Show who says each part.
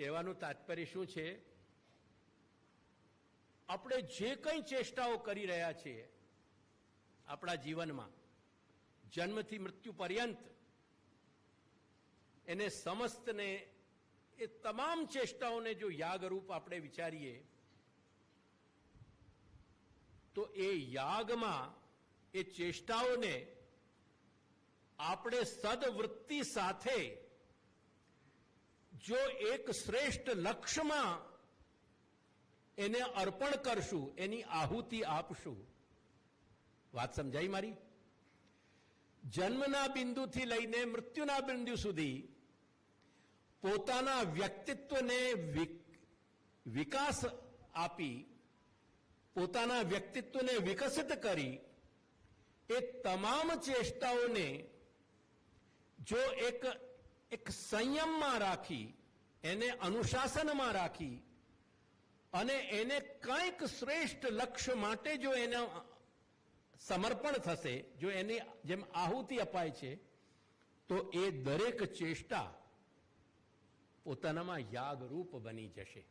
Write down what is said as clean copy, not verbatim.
Speaker 1: કહેવાનું તાત્પર્ય શું છે? આપણે જે કંઈ ચેષ્ટાઓ કરી રહ્યા છીએ આપણા જીવનમાં જન્મથી મૃત્યુ પર્યંત, એને સમસ્તને, એ તમામ ચેષ્ટાઓને જો યાગરૂપ આપણે વિચારીએ તો એ યાગમાં એ ચેષ્ટાઓને આપણે સદવૃત્તિ સાથે જો એક શ્રેષ્ઠ લક્ષ્યમાં એને અર્પણ કરશું, એની આહુતિ આપશું. વાત સમજાઈ મારી? જન્મના બિંદુથી લઈને મૃત્યુના બિંદુ સુધી પોતાના વ્યક્તિત્વને વિકાસ આપી, પોતાના વ્યક્તિત્વને વિકસિત કરી, એ તમામ ચેષ્ટાઓને જો એક સંયમમાં રાખી, એને અનુશાસનમાં રાખી અને એને કંઈક શ્રેષ્ઠ લક્ષ્ય માટે જો એને સમર્પણ થશે, જો એની જેમ આહુતિ અપાય છે, તો એ દરેક ચેષ્ટા પોતાનામાં યાગરૂપ બની જશે.